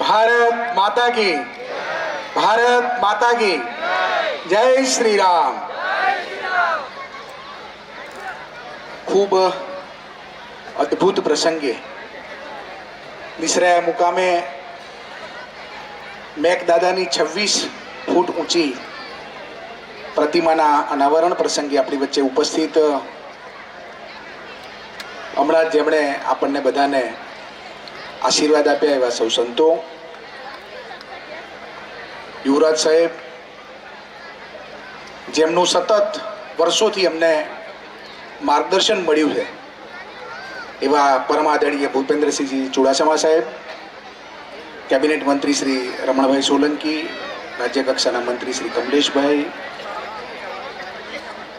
भारत माता की, भारत माता की जय श्री राम। खूब अद्भुत प्रसंगे निसराया मुकामे મેઘદાદાની 26 ફૂટ ઊંચી પ્રતિમાના અનાવરણ પ્રસંગે આપણી વચ્ચે ઉપસ્થિત હમણાં જેમણે આપણને બધાને આશીર્વાદ આપ્યા એવા સૌ સંતો, યુવરાજ સાહેબ જેમનું સતત વર્ષોથી અમને માર્ગદર્શન મળ્યું છે એવા પરમાદરણીય ભૂપેન્દ્રસિંહજી ચુડાસમા સાહેબ, કેબિનેટ મંત્રી શ્રી રમણભાઈ સોલંકી, રાજ્ય કક્ષાના મંત્રી શ્રી કમલેશભાઈ,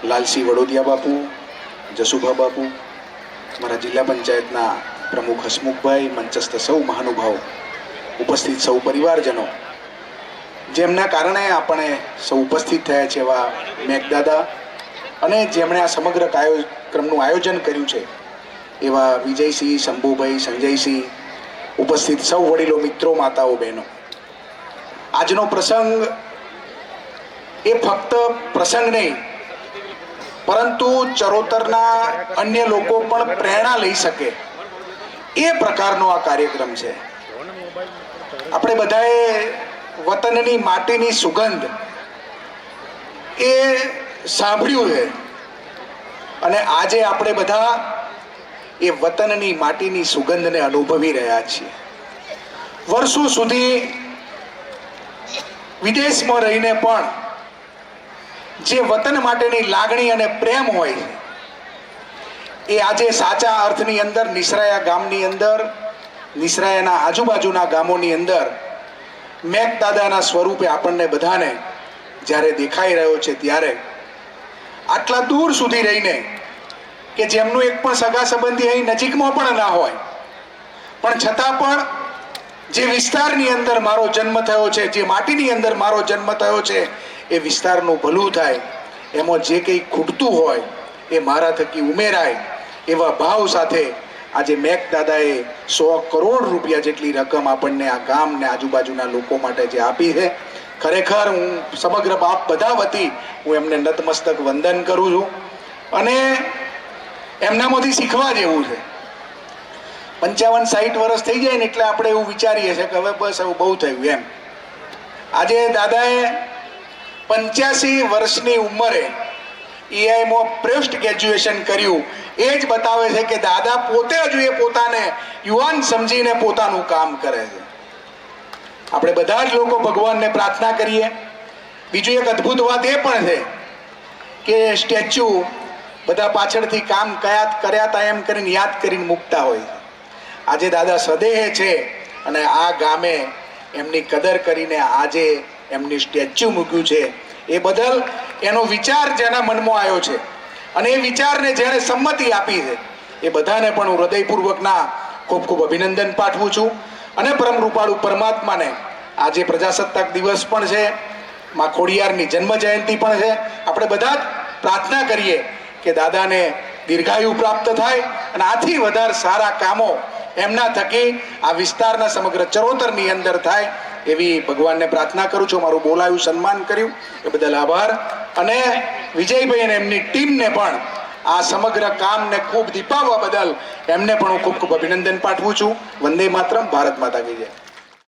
લાલસિંહ વડોદિયા બાપુ, જસુભા બાપુ, મારા જિલ્લા પંચાયતના પ્રમુખ હસમુખભાઈ, મંચસ્થ સૌ મહાનુભાવો, ઉપસ્થિત સૌ પરિવારજનો, જેમના કારણે આપણે સૌ ઉપસ્થિત થયા છે એવા મેઘદાદા અને જેમણે આ સમગ્ર કાર્યક્રમનું આયોજન કર્યું છે એવા વિજયસિંહ, શંભુભાઈ, સંજયસિંહ, ઉપસ્થિત સૌ વડીલો, મિત્રો, માતાઓ, બહેનો, આજનો પ્રસંગ એ ફક્ત પ્રસંગ નહીં પરંતુ ચરોતરના અન્ય લોકો પણ પ્રેરણા લઈ શકે એ પ્રકારનો આ કાર્યક્રમ છે. આપણે બધાએ વતનની માટીની સુગંધ એ સાંભળ્યું છે અને આજે આપણે બધા એ વતનની માટીની સુગંધને અનુભવી રહ્યા છીએ. વર્ષો સુધી વિદેશમાં રહીને પણ જે વતન માટેની લાગણી અને પ્રેમ હોય એ આજે સાચા અર્થની અંદર નિસરાયા ગામની અંદર, નિસરાયાના આજુબાજુના ગામોની અંદર મેઘદાદાના સ્વરૂપે આપણને બધાને જ્યારે દેખાઈ રહ્યો છે, ત્યારે આટલા દૂર સુધી રહીને કે જેમનું એક પણ સગા સંબંધી અહીં નજીકમાં પણ ના હોય, પણ છતાં પણ જે વિસ્તારની અંદર મારો જન્મ થયો છે, જે માટીની અંદર મારો જન્મ થયો છે, એ વિસ્તારનું ભલું થાય, એમાં જે કંઈ ખૂટતું હોય એ મારા થકી ઉમેરાય એવા ભાવ સાથે આજે મેઘદાદાએ 100 કરોડ રૂપિયા જેટલી રકમ આપણને આ ગામ ને આજુબાજુના લોકો માટે જે આપી છે, ખરેખર હું સમગ્ર બાપ બધા વતી હું એમને નતમસ્તક વંદન કરું છું. અને એમનામાંથી શીખવા જેવું છે. 55-60 વર્ષ થઈ જાય ને એટલે આપણે એવું વિચારીએ છીએ કે હવે બસ હવે બહુ થયું એમ. આજે દાદાએ 85 વર્ષની ઉંમરે EIમાં પોસ્ટ ગ્રેજ્યુએશન કર્યું. એ જ બતાવે છે કે દાદા પોતે જ એ પોતાને યુવાન સમજીને પોતાનું કામ કરે છે. આપણે બધા જ લોકો ભગવાનને પ્રાર્થના કરીએ. બીજું એક અદ્ભુત વાત એ પણ છે કે સ્ટેચ્યુ બધા પાછળથી કામ કર્યા હતા એમ કરીને યાદ કરીને મૂકતા હોય. આજે દાદા સદેહ છે અને આ ગામે એમની કદર કરીને આજે એમની સ્ટેચ્યુ મૂક્યું છે. એ બદલ એનો વિચાર જેના મનમાં આવ્યો છે અને એ વિચારને જેણે સંમતિ આપી છે એ બધાને પણ હું હૃદયપૂર્વકના ખૂબ ખૂબ અભિનંદન પાઠવું છું. અને પરમ રૂપાળુ પરમાત્માને આજે પ્રજાસત્તાક દિવસ પણ છે, મા ખોડિયારની જન્મ જયંતિ પણ છે. આપણે બધા જ પ્રાર્થના કરીએ કે દાદાને દીર્ઘાયુ પ્રાપ્ત થાય અને આથી વધારે સારા કામો એમના થકી આ વિસ્તારના સમગ્ર ચરોતરની અંદર થાય એવી ભગવાનને પ્રાર્થના કરું છું. મારું બોલાયું, સન્માન કર્યું એ બદલ આભાર. અને વિજયભાઈ અને એમની ટીમને પણ આ સમગ્ર કામને ખૂબ દીપાવવા બદલ એમને પણ હું ખૂબ ખૂબ અભિનંદન પાઠવું છું. વંદે માતરમ. ભારત માતા કી જય.